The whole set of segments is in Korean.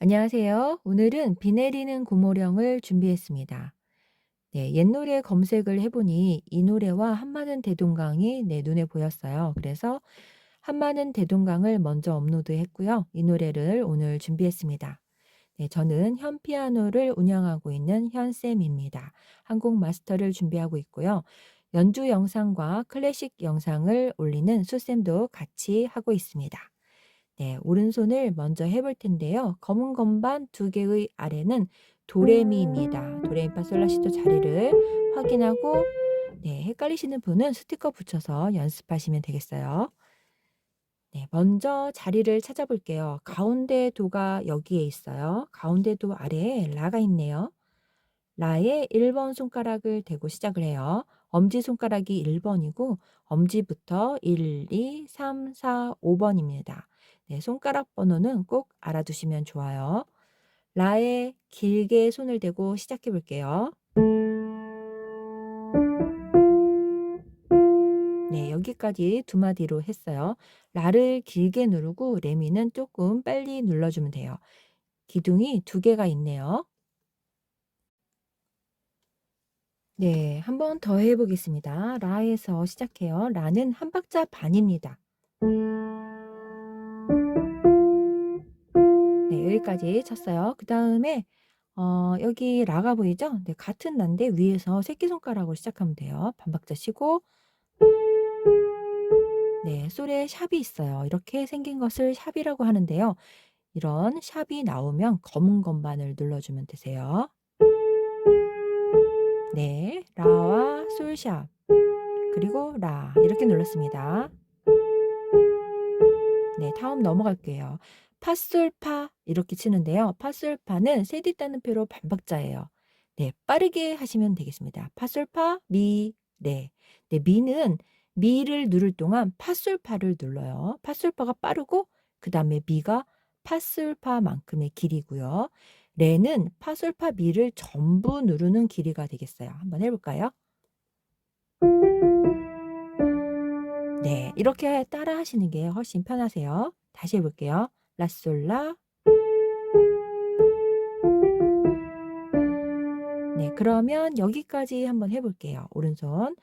안녕하세요. 오늘은 비 내리는 고모령을 준비했습니다. 네, 옛 노래 검색을 해보니 이 노래와 한마는 대동강이 내 눈에 보였어요. 그래서 한마는 대동강을 먼저 업로드했고요. 이 노래를 오늘 준비했습니다. 네, 저는 현 피아노를 운영하고 있는 현쌤입니다. 한국 마스터를 준비하고 있고요. 연주 영상과 클래식 영상을 올리는 수쌤도 같이 하고 있습니다. 네, 오른손을 먼저 해볼 텐데요. 검은 건반 두 개의 아래는 도레미입니다. 도레미파솔라시도 자리를 확인하고 네, 헷갈리시는 분은 스티커 붙여서 연습하시면 되겠어요. 네, 먼저 자리를 찾아볼게요. 가운데 도가 여기에 있어요. 가운데 도 아래에 라가 있네요. 라에 1번 손가락을 대고 시작을 해요. 엄지손가락이 1번이고 엄지부터 1, 2, 3, 4, 5번입니다. 네, 손가락 번호는 꼭 알아두시면 좋아요. 라에 길게 손을 대고 시작해 볼게요. 네, 여기까지 두 마디로 했어요. 라를 길게 누르고 레미는 조금 빨리 눌러주면 돼요. 기둥이 두 개가 있네요. 네, 한번 더 해보겠습니다. 라에서 시작해요. 라는 한 박자 반입니다. 네, 여기까지 쳤어요. 그 다음에 여기 라가 보이죠? 네, 같은 라인데 위에서 새끼손가락으로 시작하면 돼요. 반박자 쉬고 네, 솔에 샵이 있어요. 이렇게 생긴 것을 샵이라고 하는데요. 이런 샵이 나오면 검은 건반을 눌러주면 되세요. 네, 라와 솔샵 그리고 라 이렇게 눌렀습니다. 네, 다음 넘어갈게요. 파솔파 이렇게 치는데요. 파솔파는 세디 따는 표로 반박자예요. 네, 빠르게 하시면 되겠습니다. 파솔파 미, 레. 네, 미는 미를 누를 동안 파솔파를 눌러요. 파솔파가 빠르고 그 다음에 미가 파솔파만큼의 길이고요. 레는 파솔파 미를 전부 누르는 길이가 되겠어요. 한번 해볼까요? 네, 이렇게 따라 하시는 게 훨씬 편하세요. 다시 해볼게요. 라솔라. 네, 그러면 여기까지 한번 해볼게요. 오른손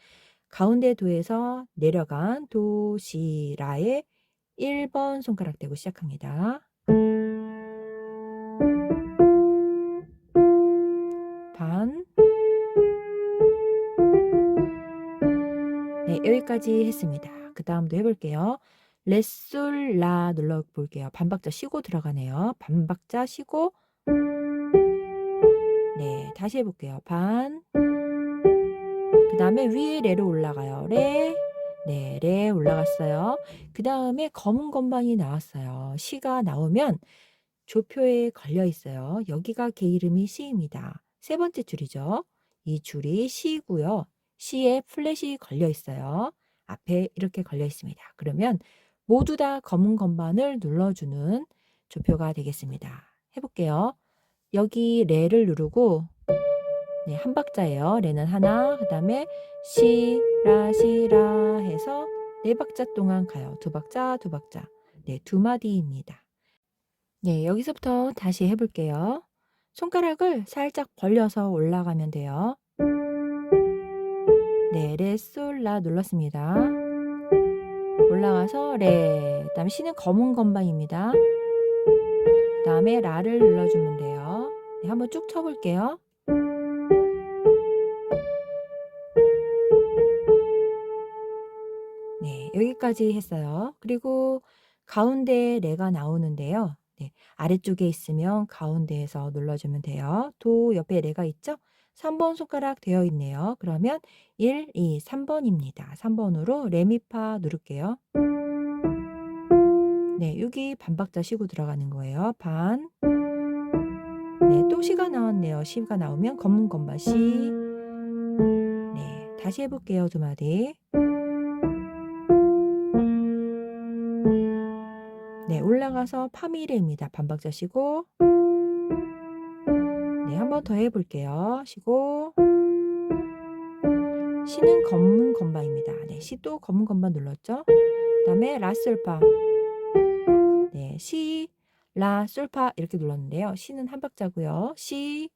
가운데 도에서 내려간 도, 시, 라의 1번 손가락 대고 시작합니다. 반. 네, 여기까지 했습니다. 그 다음도 해볼게요. 레솔, 라 눌러볼게요. 반박자 쉬고 들어가네요. 반박자 쉬고 네, 다시 해볼게요. 반. 그 다음에 위에 레로 올라가요. 레. 네, 레 올라갔어요. 그 다음에 검은 건반이 나왔어요. 시가 나오면 조표에 걸려 있어요. 여기가 개 이름이 시입니다. 세 번째 줄이죠. 이 줄이 시고요. 시에 플랫이 걸려 있어요. 앞에 이렇게 걸려 있습니다. 그러면 모두 다 검은 건반을 눌러주는 조표가 되겠습니다. 해볼게요. 여기 레를 누르고 네, 한 박자예요. 레는 하나, 그 다음에 시라 시라 해서 네 박자 동안 가요. 두 박자, 두 박자. 네, 두 마디입니다. 네, 여기서부터 다시 해볼게요. 손가락을 살짝 벌려서 올라가면 돼요. 네, 레, 솔, 라 눌렀습니다. 올라가서 레, 그 다음에 시는 검은 건반입니다. 그 다음에 라를 눌러주면 돼요. 네, 한번 쭉 쳐볼게요. 네, 여기까지 했어요. 그리고 가운데 레가 나오는데요. 네, 아래쪽에 있으면 가운데에서 눌러주면 돼요. 도 옆에 레가 있죠? 3번 손가락 되어 있네요. 그러면 1, 2, 3번입니다. 3번으로 레미파 누를게요. 네, 여기 반박자 쉬고 들어가는 거예요. 반. 네, 또 시가 나왔네요. 시가 나오면 검은 건반 시. 네, 다시 해볼게요. 두 마디. 네, 올라가서 파미레입니다. 반박자 쉬고 네, 한 번 더 해볼게요. 쉬고 시는 검은 건반입니다. 네, 시도 검은 건반 눌렀죠? 그 다음에 라솔파 네, 시, 라, 솔파 이렇게 눌렀는데요. 시는 한 박자고요. 시,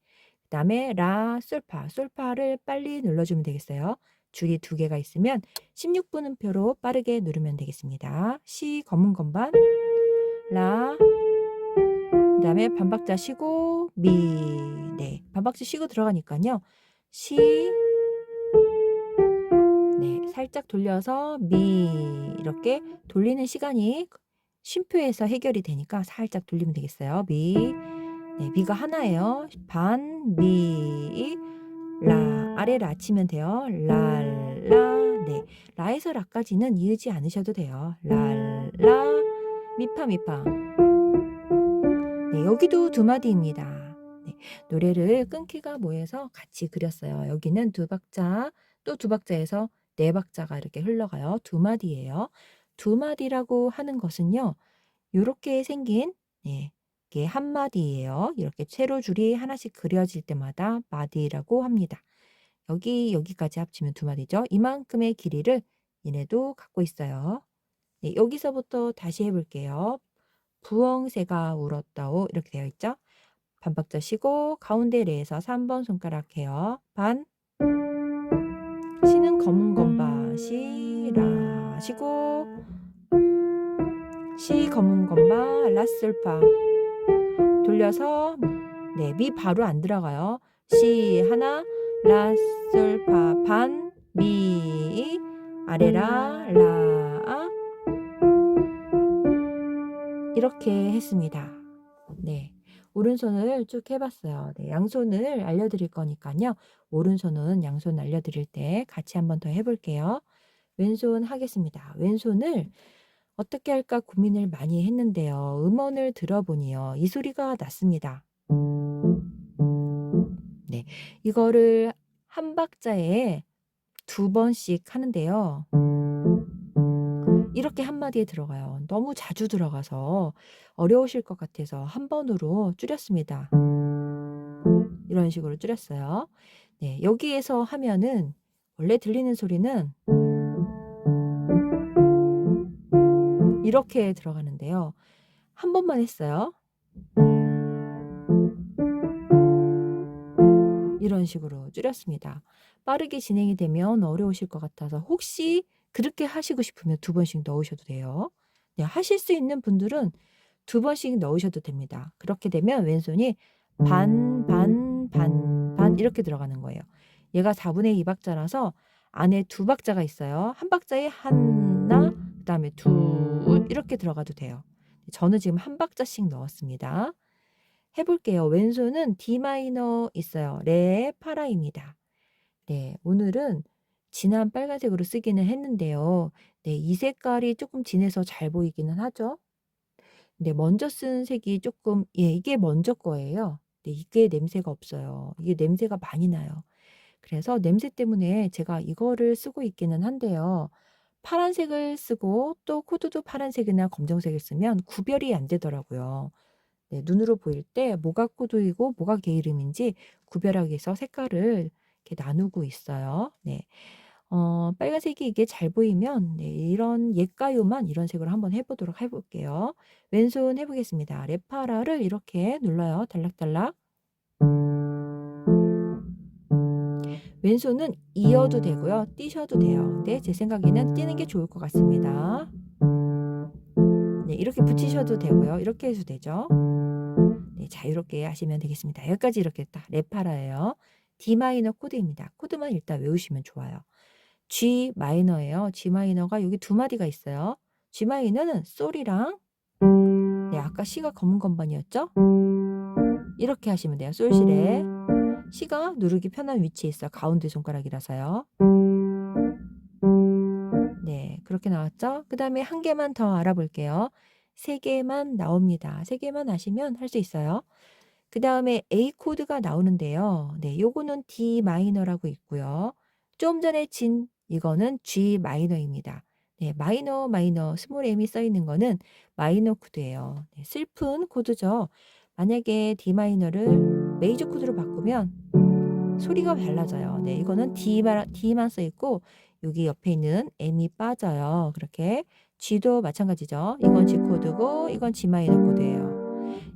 그다음에 라, 솔파. 솔파를 빨리 눌러주면 되겠어요. 줄이 두 개가 있으면 16분음표로 빠르게 누르면 되겠습니다. 시, 검은 건반, 라, 그다음에 반박자 쉬고 미. 네, 반박자 쉬고 들어가니까요. 시, 네, 살짝 돌려서 미 이렇게 돌리는 시간이 쉼표에서 해결이 되니까 살짝 돌리면 되겠어요. 미. 네, 미가 하나예요. 반, 미, 라. 아래 라 치면 돼요. 랄, 라. 네. 라에서 라까지는 이으지 않으셔도 돼요. 랄, 라. 미파, 미파. 네, 여기도 두 마디입니다. 네, 노래를 끊기가 뭐해서 같이 그렸어요. 여기는 두 박자, 또 두 박자에서 네 박자가 이렇게 흘러가요. 두 마디예요. 두 마디라고 하는 것은요. 요렇게 생긴 네, 이게 한 마디예요. 이렇게 세로 줄이 하나씩 그려질 때마다 마디라고 합니다. 여기까지 합치면 두 마디죠. 이만큼의 길이를 얘네도 갖고 있어요. 네, 여기서부터 다시 해볼게요. 부엉새가 울었다오 이렇게 되어 있죠. 반박자 쉬고 가운데 레에서 3번 손가락 해요. 반, 시는 검은 건반, 시, 라, 쉬고 시, 검은 건반, 라, 솔파 돌려서 네, 미 바로 안 들어가요. 시 하나, 라, 솔파 반, 미, 아래라, 라 이렇게 했습니다. 네. 오른손을 쭉 해봤어요. 네, 양손을 알려드릴 거니까요. 오른손은 양손 알려드릴 때 같이 한번 더 해볼게요. 왼손 하겠습니다. 왼손을 어떻게 할까 고민을 많이 했는데요. 음원을 들어보니요. 이 소리가 났습니다. 네, 이거를 한 박자에 두 번씩 하는데요. 이렇게 한마디에 들어가요. 너무 자주 들어가서 어려우실 것 같아서 한 번으로 줄였습니다. 이런 식으로 줄였어요. 네, 여기에서 하면은 원래 들리는 소리는 이렇게 들어가는데요. 한 번만 했어요. 이런 식으로 줄였습니다. 빠르게 진행이 되면 어려우실 것 같아서 혹시 그렇게 하시고 싶으면 두 번씩 넣으셔도 돼요. 네, 하실 수 있는 분들은 두 번씩 넣으셔도 됩니다. 그렇게 되면 왼손이 반, 반, 반, 반 이렇게 들어가는 거예요. 얘가 4분의 2 박자라서 안에 두 박자가 있어요. 한 박자에 하나, 그 다음에 둘 이렇게 들어가도 돼요. 저는 지금 한 박자씩 넣었습니다. 해볼게요. 왼손은 D 마이너 있어요. 레, 파라입니다. 네, 오늘은 진한 빨간색으로 쓰기는 했는데요. 네, 이 색깔이 조금 진해서 잘 보이기는 하죠. 네, 먼저 쓴 색이 조금 이게 먼저 거예요. 네, 이게 냄새가 없어요. 이게 냄새가 많이 나요. 그래서 냄새 때문에 제가 이거를 쓰고 있기는 한데요. 파란색을 쓰고 또 코드도 파란색이나 검정색을 쓰면 구별이 안 되더라고요. 네, 눈으로 보일 때 뭐가 코드이고 뭐가 개 이름인지 구별하기 위해서 색깔을 이렇게 나누고 있어요. 네. 빨간색이 이게 잘 보이면 네, 이런 옛가요만 이런 색으로 한번 해보도록 해볼게요. 왼손 해보겠습니다. 레파라를 이렇게 눌러요. 달락달락. 왼손은 이어도 되고요. 띄셔도 돼요. 근데 제 생각에는 띄는 게 좋을 것 같습니다. 네, 이렇게 붙이셔도 되고요. 이렇게 해도 되죠. 네, 자유롭게 하시면 되겠습니다. 여기까지 이렇게 딱 레파라예요. D 마이너 코드입니다. 코드만 일단 외우시면 좋아요. G 마이너예요. G 마이너가 여기 두 마디가 있어요. G 마이너는 솔이랑 네, 아까 C가 검은 건반이었죠? 이렇게 하시면 돼요. 솔시레. C가 누르기 편한 위치에 있어요. 가운데 손가락이라서요. 네, 그렇게 나왔죠? 그 다음에 한 개만 더 알아볼게요. 세 개만 나옵니다. 세 개만 하시면 할 수 있어요. 그 다음에 A 코드가 나오는데요. 네, 요거는 D 마이너라고 있고요. 좀 전에 진 이거는 G 마이너입니다. 네, 마이너 스몰 M이 써 있는 거는 마이너 코드예요. 네, 슬픈 코드죠. 만약에 D 마이너를 메이저 코드로 바꾸면 소리가 달라져요. 네, 이거는 D만 써 있고 여기 옆에 있는 M이 빠져요. 그렇게 G도 마찬가지죠. 이건 G 코드고 이건 G 마이너 코드예요.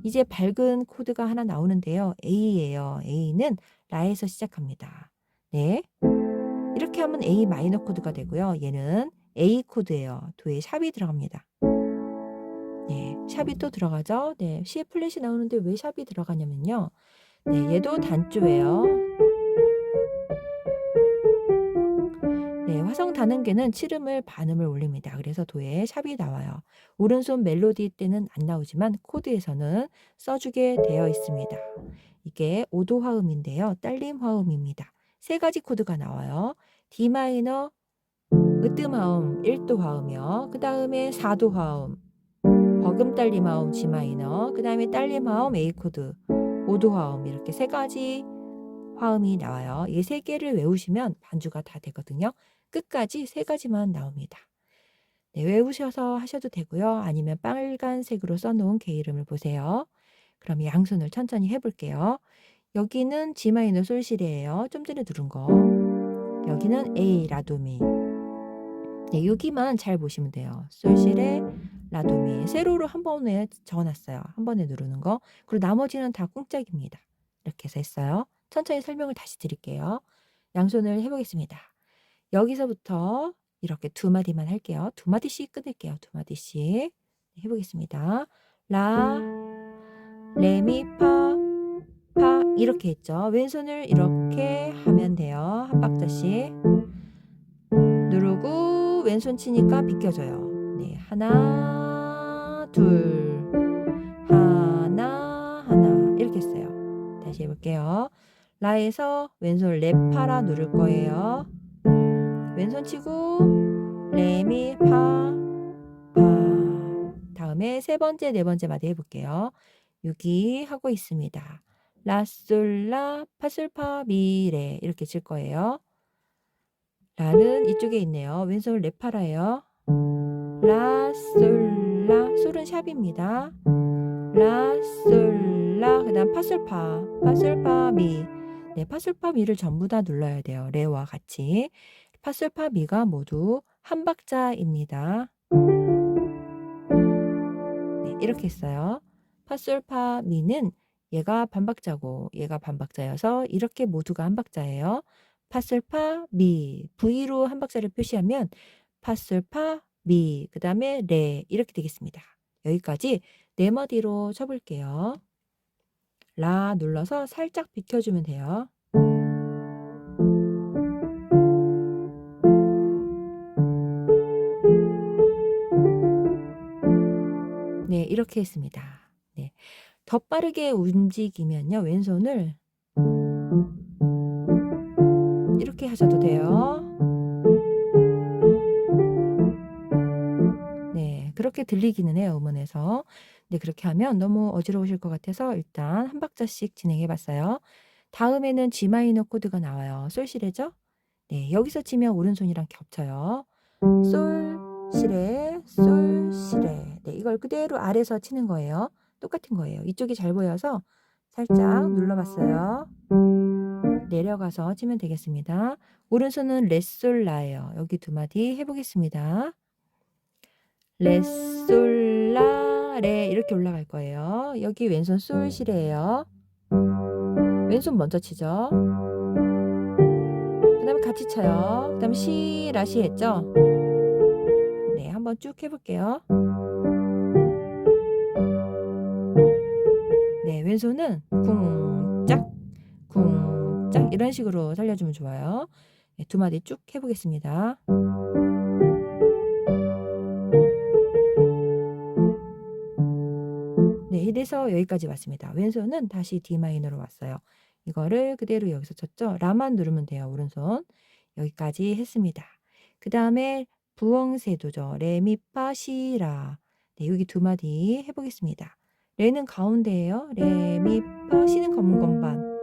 이제 밝은 코드가 하나 나오는데요. A예요. A는 라에서 시작합니다. 네. 이렇게 하면 A 마이너 코드가 되고요. 얘는 A 코드예요. 도에 샵이 들어갑니다. 네, 샵이 또 들어가죠. 네, C 플랫이 나오는데 왜 샵이 들어가냐면요. 네, 얘도 단조예요. 네, 화성 단음계는 칠음을 반음을 올립니다. 그래서 도에 샵이 나와요. 오른손 멜로디 때는 안 나오지만 코드에서는 써주게 되어 있습니다. 이게 5도 화음인데요. 딸림 화음입니다. 세 가지 코드가 나와요. D 마이너, 으뜸 화음 1도 화음이요. 그 다음에 4도 화음, 버금 딸림 화음 G 마이너, 그 다음에 딸림 화음 A 코드, 5도 화음 이렇게 세 가지 화음이 나와요. 이 세 개를 외우시면 반주가 다 되거든요. 끝까지 세 가지만 나옵니다. 네, 외우셔서 하셔도 되고요. 아니면 빨간색으로 써놓은 개 이름을 보세요. 그럼 양손을 천천히 해볼게요. 여기는 G 마이너 솔실이에요. 좀 전에 누른 거. 여기는 A 라도미. 네, 여기만 잘 보시면 돼요. 솔실에 라도미. 세로로 한 번에 적어놨어요. 한 번에 누르는 거. 그리고 나머지는 다 꿍짝입니다. 이렇게 해서 했어요. 천천히 설명을 다시 드릴게요. 양손을 해보겠습니다. 여기서부터 이렇게 두 마디만 할게요. 두 마디씩 끊을게요. 두 마디씩. 해보겠습니다. 라, 레미, 파, 파 이렇게 했죠. 왼손을 이렇게 하면 돼요. 한 박자씩. 누르고 왼손 치니까 비껴져요. 네, 하나, 둘, 하나, 하나 이렇게 했어요. 다시 해볼게요. 라에서 왼손 레, 파라 누를 거예요. 왼손 치고 레미, 파, 파. 다음에 세 번째, 네 번째 마디 해볼게요. 여기 하고 있습니다. 라, 솔, 라, 파, 솔, 파, 미, 레 이렇게 칠 거예요. 라는 이쪽에 있네요. 왼손 레, 파라예요. 라, 솔, 라, 솔은 샵입니다. 라, 솔, 라, 그 다음 파, 솔, 파, 파, 솔, 파, 미. 네, 파, 솔, 파, 미를 전부 다 눌러야 돼요. 레와 같이. 파, 솔, 파, 미가 모두 한 박자입니다. 네, 이렇게 했어요. 파, 솔, 파, 미는 얘가 반박자고 얘가 반박자여서 이렇게 모두가 한 박자예요. 파, 솔, 파, 미. V로 한 박자를 표시하면 파, 솔, 파, 미. 그 다음에 레. 이렇게 되겠습니다. 여기까지 네 마디로 쳐볼게요. 라 눌러서 살짝 비켜주면 돼요. 네, 이렇게 했습니다. 네. 더 빠르게 움직이면요. 왼손을 이렇게 하셔도 돼요. 네, 그렇게 들리기는 해요. 음원에서. 네, 그렇게 하면 너무 어지러우실 것 같아서 일단 한 박자씩 진행해 봤어요. 다음에는 G 마이너 코드가 나와요. 솔시레죠? 네, 여기서 치면 오른손이랑 겹쳐요. 솔, 시레, 솔, 시레. 네, 이걸 그대로 아래서 치는 거예요. 똑같은 거예요. 이쪽이 잘 보여서 살짝 눌러봤어요. 내려가서 치면 되겠습니다. 오른손은 레, 솔, 라예요. 여기 두 마디 해보겠습니다. 레, 솔, 라, 레 이렇게 올라갈 거예요. 여기 왼손 솔, 시레예요. 왼손 먼저 치죠. 그 다음에 같이 쳐요. 그 다음에 시, 라, 시 했죠? 네, 한번 쭉 해볼게요. 네, 왼손은 쿵짝, 쿵짝 이런 식으로 살려주면 좋아요. 네, 두 마디 쭉 해보겠습니다. 네, 이래서 여기까지 왔습니다. 왼손은 다시 D 마이너로 왔어요. 이거를 그대로 여기서 쳤죠. 라만 누르면 돼요. 오른손. 여기까지 했습니다. 그 다음에 부엉세도죠. 레, 미, 파, 시, 라. 네, 여기 두 마디 해보겠습니다. 레는 가운데예요. 레, 미, 파, 시는 검은 건반.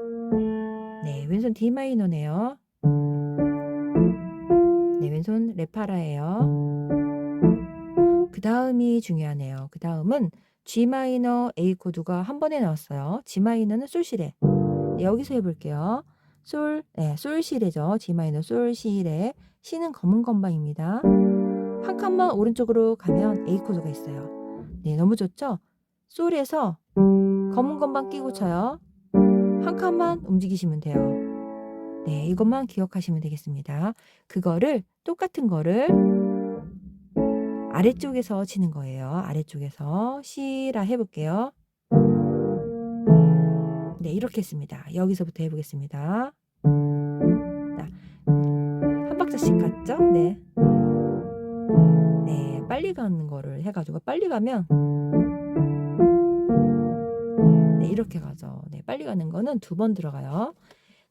네, 왼손 D 마이너네요. 네, 왼손 레파라예요. 그 다음이 중요하네요. 그 다음은 G 마이너 A 코드가 한 번에 나왔어요. G 마이너는 솔시레. 네, 여기서 해볼게요. 솔, 네, 솔시레죠. G 마이너 솔시레. C는 검은 건반입니다. 한 칸만 오른쪽으로 가면 A 코드가 있어요. 네, 너무 좋죠? 솔에서 검은 것만 끼고 쳐요. 한 칸만 움직이시면 돼요. 네, 이것만 기억하시면 되겠습니다. 그거를 똑같은 거를 아래쪽에서 치는 거예요. 아래쪽에서 시라 해볼게요. 네, 이렇게 했습니다. 여기서부터 해보겠습니다. 자, 한 박자씩 갔죠? 네. 네, 빨리 가는 거를 해가지고 빨리 가면 네, 이렇게 가죠. 네, 빨리 가는 거는 2번 들어가요.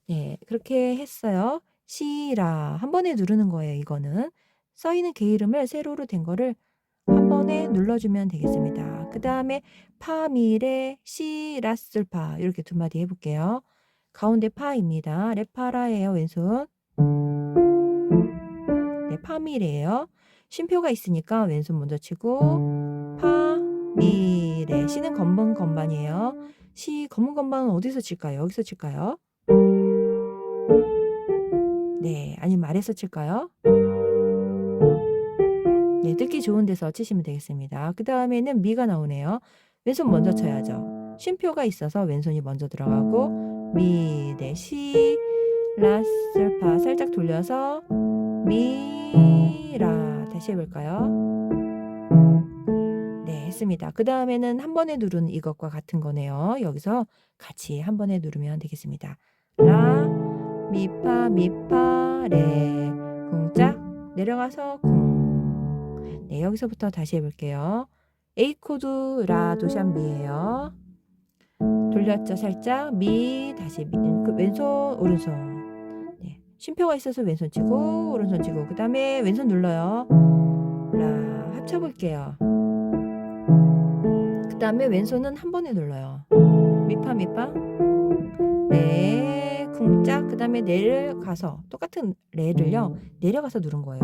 네, 그렇게 했어요. 시라 한 번에 누르는 거예요. 이거는 써있는 개 이름을 세로로 된 거를 한 번에 눌러주면 되겠습니다. 그 다음에 파미레 시라솔파 이렇게 2마디 해볼게요. 가운데 파입니다. 레파라예요. 왼손. 네, 파미레예요. 쉼표가 있으니까 왼손 먼저 치고 파미레 시는 검은 건반이에요. 시 검은 건반은 어디서 칠까요? 여기서 칠까요? 네, 아니면 아래서 칠까요? 네, 듣기 좋은 데서 치시면 되겠습니다. 그 다음에는 미가 나오네요. 왼손 먼저 쳐야죠. 쉼표가 있어서 왼손이 먼저 들어가고 미, 네, 시, 라, 솔, 파 살짝 돌려서 미, 라 다시 해볼까요? 네, 했습니다. 그 다음에는 한 번에 누르는 이것과 같은 거네요. 여기서 같이 한 번에 누르면 되겠습니다. 라, 미파, 미파, 레, 궁짝 내려가서 궁. 네, 여기서부터 다시 해볼게요. A 코드 라 도샵미예요. 돌렸죠, 살짝. 미, 다시 미, 왼손, 오른손. 네, 쉼표가 있어서 왼손 치고 오른손 치고 그 다음에 왼손 눌러요. 라 합쳐볼게요. 그 다음에 왼손은 한 번에 눌러요. 미파, 미파. 레, 쿵짝. 그 다음에 내려가서 똑같은 레를요 내려가서 누른 거예요.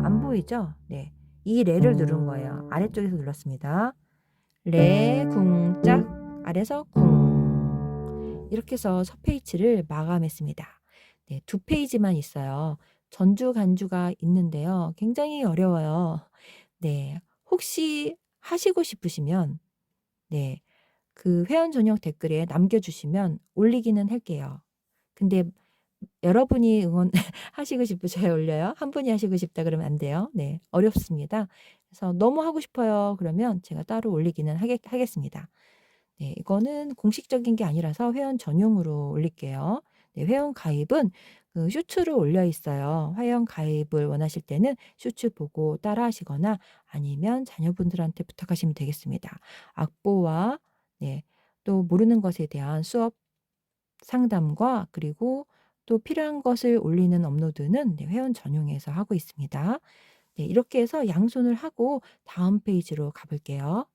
안 보이죠? 네. 이 레를 누른 거예요. 아래쪽에서 눌렀습니다. 레, 궁짝, 아래서 궁. 이렇게 해서 첫 페이지를 마감했습니다. 네, 2페이지만 있어요. 전주, 간주가 있는데요. 굉장히 어려워요. 네, 혹시 하시고 싶으시면 네, 그 회원 전용 댓글에 남겨주시면 올리기는 할게요. 근데 여러분이 응원하시고 싶으셔야 올려요. 한 분이 하시고 싶다 그러면 안 돼요. 네, 어렵습니다. 그래서 너무 하고 싶어요. 그러면 제가 따로 올리기는 하겠습니다. 네, 이거는 공식적인 게 아니라서 회원 전용으로 올릴게요. 네, 회원 가입은 그 쇼츠로 올려 있어요. 회원 가입을 원하실 때는 쇼츠 보고 따라 하시거나 아니면 자녀분들한테 부탁하시면 되겠습니다. 악보와 네, 또 모르는 것에 대한 수업 상담과 그리고 또 필요한 것을 올리는 업로드는 네, 회원 전용에서 하고 있습니다. 네, 이렇게 해서 양손을 하고 다음 페이지로 가볼게요.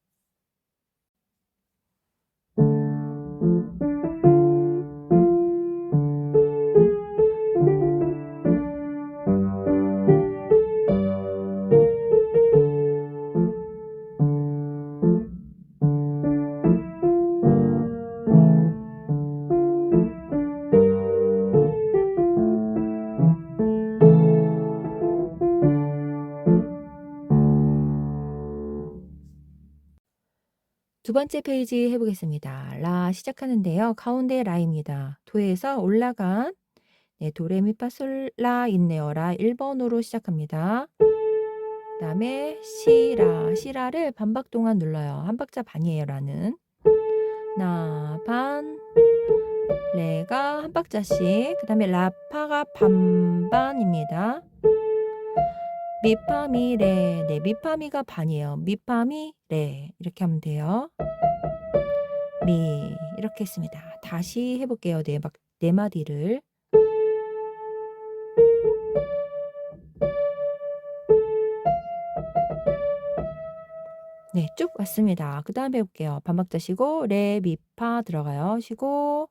두 번째 페이지 해보겠습니다. 라 시작하는데요. 가운데 라입니다. 도에서 올라간 네, 도레미파솔라 있네요. 라 1번으로 시작합니다. 그 다음에 시라, 시라를 반박 동안 눌러요. 한 박자 반이에요. 라는 나, 반, 레가 한 박자씩 그 다음에 라파가 반반입니다. 미파미 레, 네, 미파미가 반이에요. 미파미 레 이렇게 하면 돼요. 미 이렇게 했습니다. 다시 해볼게요. 네 마디를. 네, 쭉 왔습니다. 그 다음에 해볼게요. 반박자 쉬고 레, 미파 들어가요. 쉬고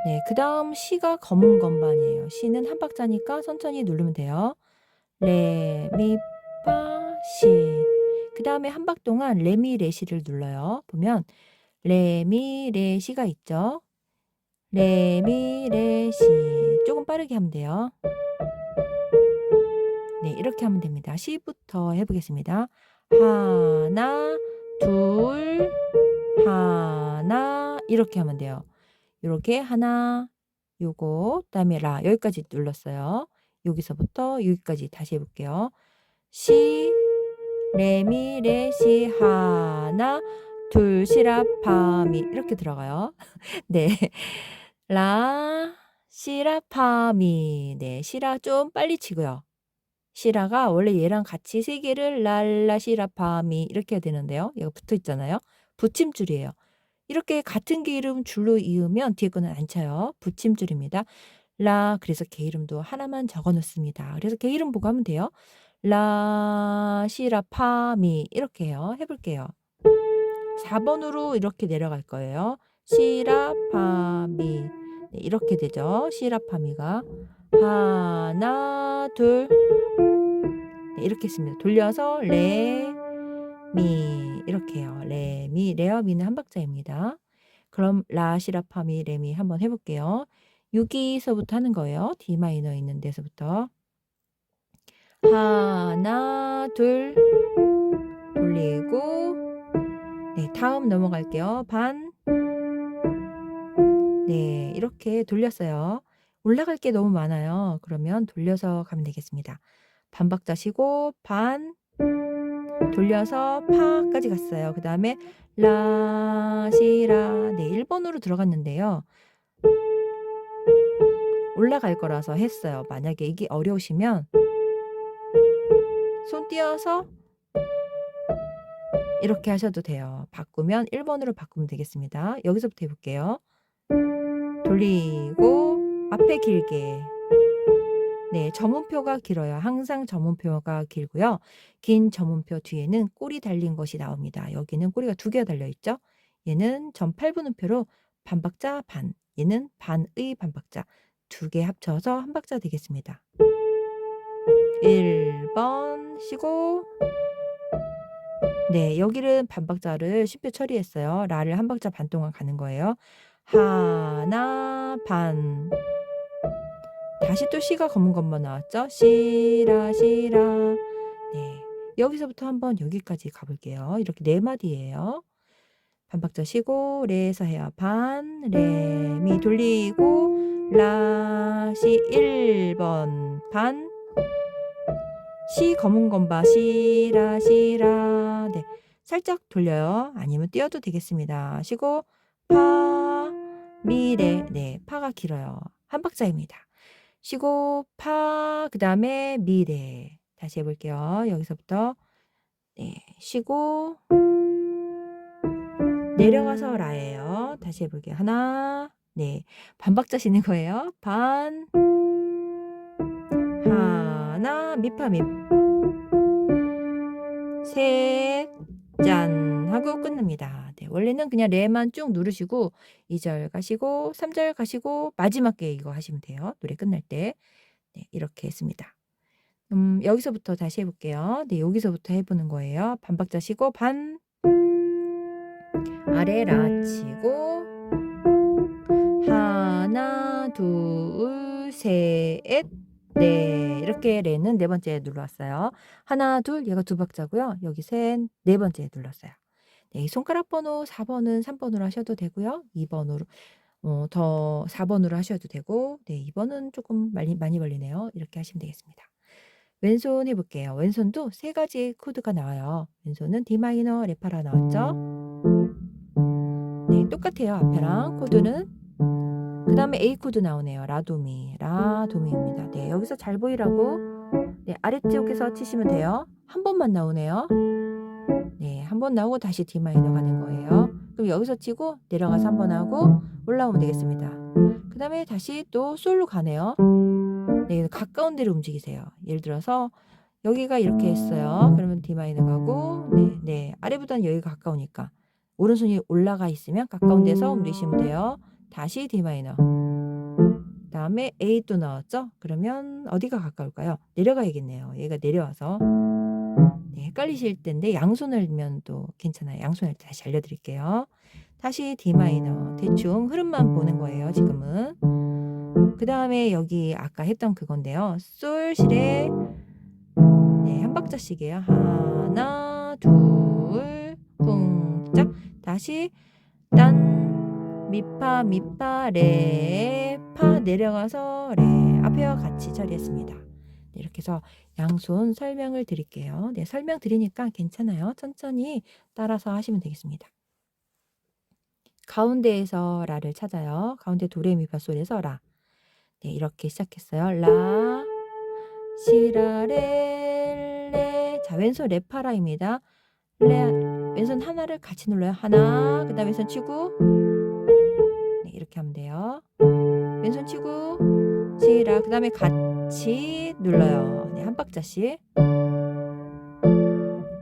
네, 그 다음 시가 검은 건반이에요. 시는 한 박자니까 천천히 누르면 돼요. 레, 미, 파, 시. 그 다음에 한 박 동안 레, 미, 레, 시를 눌러요. 보면 레, 미, 레, 시가 있죠. 레, 미, 레, 시. 조금 빠르게 하면 돼요. 네, 이렇게 하면 됩니다. 시부터 해보겠습니다. 하나, 둘, 하나 이렇게 하면 돼요. 요렇게 하나 요거 그다음에 라 여기까지 눌렀어요. 여기서부터 여기까지 다시 해 볼게요. 시, 레, 미, 레, 시, 하나, 둘, 시라, 파, 미 이렇게 들어가요. 네. 라, 시라, 파, 미. 네. 시라 좀 빨리 치고요. 시라가 원래 얘랑 같이 세 개를 랄라, 시라, 파, 미 이렇게 해야 되는데요. 얘가 붙어 있잖아요. 붙임줄이에요. 이렇게 같은 개 이름 줄로 이으면 뒤에 거는 안 쳐요. 붙임줄입니다. 라 그래서 개 이름도 하나만 적어 놓습니다. 그래서 개 이름 보고 하면 돼요. 라, 시라, 파, 미 이렇게 해요. 해 볼게요. 4번으로 이렇게 내려갈 거예요. 시라, 파, 미. 네, 이렇게 되죠. 시라, 파, 미가. 하나, 둘. 네, 이렇게 했습니다. 돌려서 레, 미 이렇게 해요. 레, 미, 레와 미는 한 박자입니다. 그럼 라, 시라, 파, 미, 레, 미 한번 해 볼게요. 여기서부터 하는 거예요. D 마이너 있는 데서부터. 하나, 둘. 돌리고 네, 다음 넘어갈게요. 반. 네, 이렇게 돌렸어요. 올라갈 게 너무 많아요. 그러면 돌려서 가면 되겠습니다. 반박자 쉬고 반 돌려서 파까지 갔어요. 그다음에 라, 시라. 네, 1번으로 들어갔는데요. 올라갈 거라서 했어요. 만약에 이게 어려우시면 손 띄어서 이렇게 하셔도 돼요. 바꾸면 1번으로 바꾸면 되겠습니다. 여기서부터 해 볼게요. 돌리고 앞에 길게. 네, 점음표가 길어요. 항상 점음표가 길고요. 긴 점음표 뒤에는 꼬리 달린 것이 나옵니다. 여기는 꼬리가 2개가 달려 있죠. 얘는 점 8분음표로 반박자 반, 얘는 반의 반박자 2개 합쳐서 한 박자 되겠습니다. 1번 쉬고 네, 여기는 반박자를 쉼표 처리했어요. 라를 한 박자 반 동안 가는 거예요. 하나, 반. 다시 또 시가 검은 것만 나왔죠? 시라, 시라. 네. 여기서부터 한번 여기까지 가볼게요. 이렇게 4마디예요. 반박자 쉬고, 레에서 해요. 반, 레, 미 돌리고, 라, 시 1번, 반. 시 검은 건바, 시라, 시라. 네. 살짝 돌려요. 아니면 띄어도 되겠습니다. 쉬고, 파, 미, 레. 네. 파가 길어요. 한 박자입니다. 쉬고 파 그다음에 미래 다시 해볼게요. 여기서부터 네, 쉬고 내려가서 라예요. 다시 해볼게요. 하나 네 반박자 쉬는 거예요. 반 하나 미파 셋짠 하고 끝납니다. 네, 원래는 그냥 레만 쭉 누르시고 2절 가시고 3절 가시고 마지막 게 이거 하시면 돼요. 노래 끝날 때. 네, 이렇게 했습니다. 여기서부터 다시 해볼게요. 네, 여기서부터 해보는 거예요. 반박자 쉬고 반 아래 라 치고 하나 둘 셋 네, 이렇게 레는 4번째 눌러왔어요. 하나 둘 얘가 2박자고요. 여기 셋 4번째 눌렀어요. 네, 손가락 번호 4번은 3번으로 하셔도 되고요. 2번으로 더 4번으로 하셔도 되고 네, 2번은 조금 많이 걸리네요. 이렇게 하시면 되겠습니다. 왼손 해볼게요. 왼손도 3가지 코드가 나와요. 왼손은 D 마이너 레파라 나왔죠? 네, 똑같아요. 앞에랑 코드는. 그 다음에 A 코드 나오네요. 라도미, 라도미입니다. 네, 여기서 잘 보이라고 네, 아래쪽에서 치시면 돼요. 한 번만 나오네요. 네, 한 번 나오고 다시 D 마이너 가는 거예요. 그럼 여기서 치고 내려가서 한 번 하고 올라오면 되겠습니다. 그 다음에 다시 또 솔로 가네요. 네, 가까운 데로 움직이세요. 예를 들어서 여기가 이렇게 했어요. 그러면 D 마이너 가고 네, 아래보다는 여기가 가까우니까 오른손이 올라가 있으면 가까운 데서 움직이시면 돼요. 다시 D 마이너. 다음에 A 또 나왔죠? 그러면 어디가 가까울까요? 내려가야겠네요. 얘가 내려와서 네, 헷갈리실 텐데 양손을면 또 괜찮아요. 양손을 다시 알려드릴게요. 다시 D 마이너 대충 흐름만 보는 거예요. 지금은. 그 다음에 여기 아까 했던 그건데요. 솔 시레 네, 한 박자씩이에요. 하나 둘 쿵 짝. 다시 딴 미파 미파 레 파 내려가서 레 앞에와 같이 처리했습니다. 네, 이렇게 해서 양손 설명을 드릴게요. 네, 설명 드리니까 괜찮아요. 천천히 따라서 하시면 되겠습니다. 가운데에서 라를 찾아요. 가운데 도레미파솔에서 라. 네, 이렇게 시작했어요. 라, 시라, 레. 자, 왼손 레파라입니다. 레, 왼손 하나를 같이 눌러요. 하나, 그 다음에 왼손 치고, 네, 이렇게 하면 돼요. 왼손 치고, 시라, 그 다음에 같이 눌러요. 네, 한 박자씩.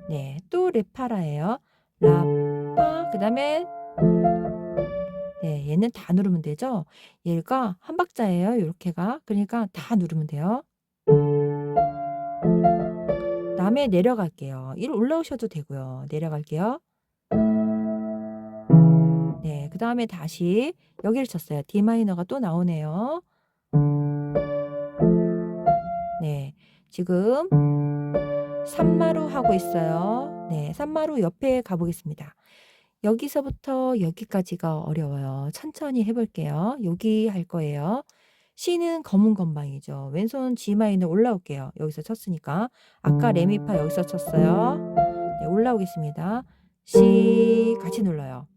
네, 또 레파라예요. 라, 파, 그 다음에 네, 얘는 다 누르면 되죠. 얘가 한 박자예요. 요렇게가. 그러니까 다 누르면 돼요. 다음에 내려갈게요. 이리 올라오셔도 되고요. 내려갈게요. 네, 그 다음에 다시 여기를 쳤어요. D 마이너가 또 나오네요. 네, 지금 3마루 하고 있어요. 네, 3마루 옆에 가보겠습니다. 여기서부터 여기까지가 어려워요. 천천히 해볼게요. 여기 할 거예요. C는 검은 건방이죠. 왼손 G 마이너 올라올게요. 여기서 쳤으니까. 아까 레미파 여기서 쳤어요. 네, 올라오겠습니다. C 같이 눌러요.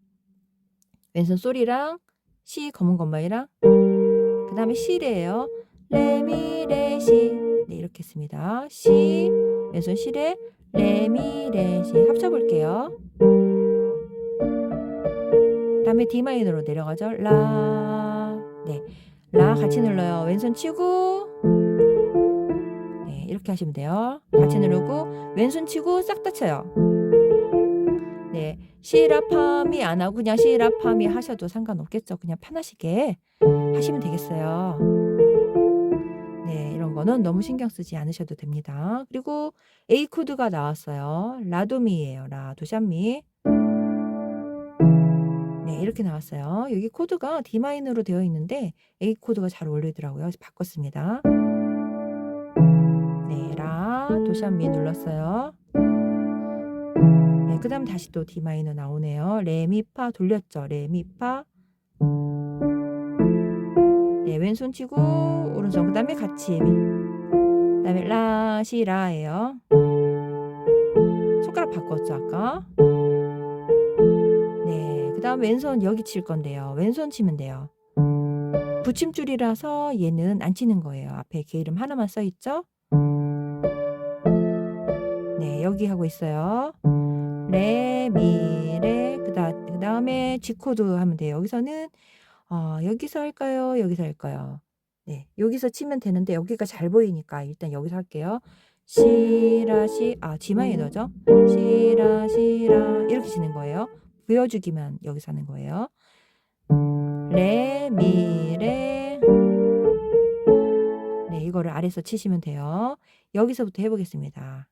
왼손 솔이랑 C 검은 건방이랑 그 다음에 C래예요. 레미 레 시. 네, 이렇게 했습니다. C 왼손 C래 레미 레 시 합쳐볼게요. 다음에 D 마이너로 내려가죠. 라. 네. 라 같이 눌러요. 왼손 치고 네, 이렇게 하시면 돼요. 같이 누르고 왼손 치고 싹 다 쳐요. 네, 시라파미 안 하고 그냥 시라파미 하셔도 상관없겠죠. 그냥 편하시게 하시면 되겠어요. 네, 이런 거는 너무 신경 쓰지 않으셔도 됩니다. 그리고 A 코드가 나왔어요. 라도미예요. 라도샵미. 네, 이렇게 나왔어요. 여기 코드가 D 마이너로 되어 있는데 A 코드가 잘 어울리더라고요. 그래서 바꿨습니다. 네, 라, 도샵미 눌렀어요. 네, 그 다음 다시 또 D 마이너 나오네요. 레미파 돌렸죠. 레미파. 네, 왼손 치고 오른손 그 다음에 같이 그 다음에 라, 시, 라예요. 손가락 바꿨죠 아까. 네, 그 다음 왼손 여기 칠 건데요. 왼손 치면 돼요. 붙임줄이라서 얘는 안 치는 거예요. 앞에 개 이름 하나만 써 있죠. 네, 여기 하고 있어요. 레, 미, 레. 그 다음에 G 코드 하면 돼요. 여기서는 여기서 할까요? 여기서 할까요? 네, 여기서 치면 되는데 여기가 잘 보이니까 일단 여기서 할게요. 시라 시, G 마이너죠. 시라 시라 이렇게 치는 거예요. 보여주기만 여기서 하는 거예요. 레, 미, 레. 네, 이거를 아래서 치시면 돼요. 여기서부터 해보겠습니다.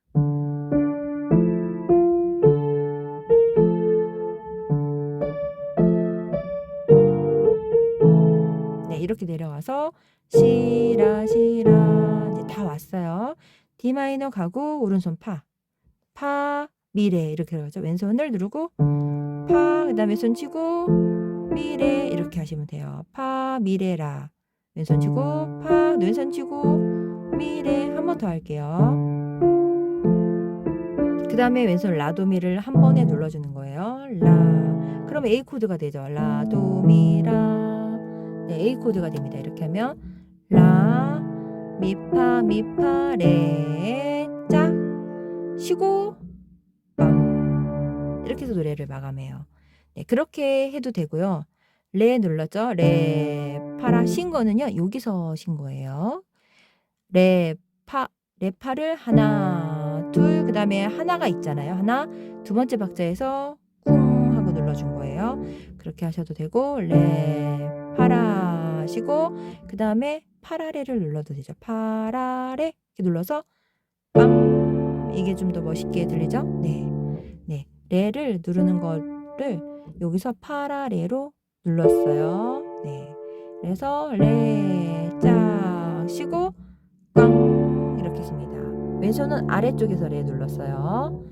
네, 이렇게 내려와서 시라 시라 이제 다 왔어요. D 마이너 가고 오른손 파, 파, 미레 이렇게 들어가죠. 왼손을 누르고 파, 그 다음에 손 치고 미레 이렇게 하시면 돼요. 파, 미레라. 왼손 치고 파, 왼손 치고 미레 한 번 더 할게요. 그 다음에 왼손 라도미를 한 번에 눌러주는 거예요. 라. 그럼 A 코드가 되죠. 라도미라. 네, A 코드가 됩니다. 이렇게 하면 라, 미파, 미파, 레, 짝, 쉬고 빵. 이렇게 해서 노래를 마감해요. 네, 그렇게 해도 되고요. 레 눌렀죠? 레, 파라 신 거는요. 여기서 신 거예요. 레, 파, 레파를 하나, 둘, 그 다음에 하나가 있잖아요. 하나, 두 번째 박자에서 쿵 하고 눌러준 거예요. 그렇게 하셔도 되고, 레, 파라 시고, 그 다음에 파라레를 눌러도 되죠. 파라레 이렇게 눌러서 빰. 이게 좀 더 멋있게 들리죠? 네. 네. 레를 누르는 거를 여기서 파라레로 눌렀어요. 네. 그래서 레, 짝, 쉬고, 꽝 이렇게 했습니다. 왼손은 아래쪽에서 레 눌렀어요.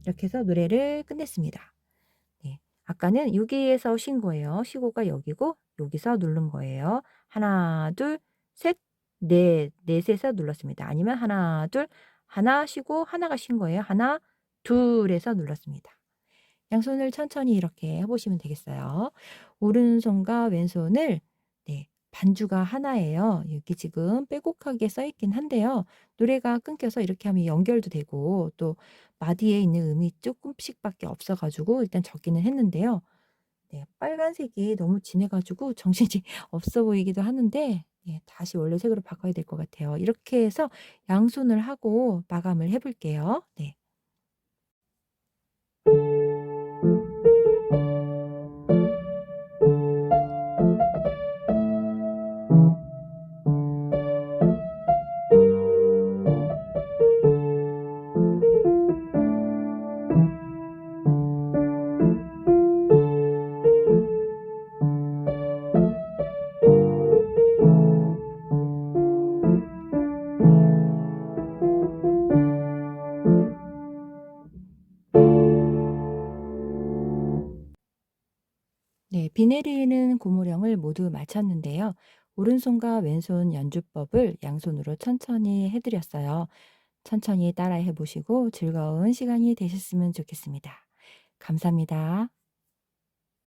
이렇게 해서 노래를 끝냈습니다. 네, 아까는 여기에서 쉰 거예요. 쉬고가 여기고 여기서 누른 거예요. 하나, 둘, 셋, 넷, 넷에서 눌렀습니다. 아니면 하나, 둘, 하나 쉬고 하나가 쉰 거예요. 하나, 둘에서 눌렀습니다. 양손을 천천히 이렇게 해 보시면 되겠어요. 오른손과 왼손을 반주가 하나예요. 여기 지금 빼곡하게 써 있긴 한데요. 노래가 끊겨서 이렇게 하면 연결도 되고 또 마디에 있는 음이 쪼끔씩 밖에 없어 가지고 일단 적기는 했는데요. 빨간색이 너무 진해 가지고 정신이 없어 보이기도 하는데 다시 원래 색으로 바꿔야 될 것 같아요. 이렇게 해서 양손을 하고 마감을 해 볼게요. 네. 네. 비 내리는 고무령을 모두 마쳤는데요. 오른손과 왼손 연주법을 양손으로 천천히 해 드렸어요. 천천히 따라해 보시고 즐거운 시간이 되셨으면 좋겠습니다. 감사합니다.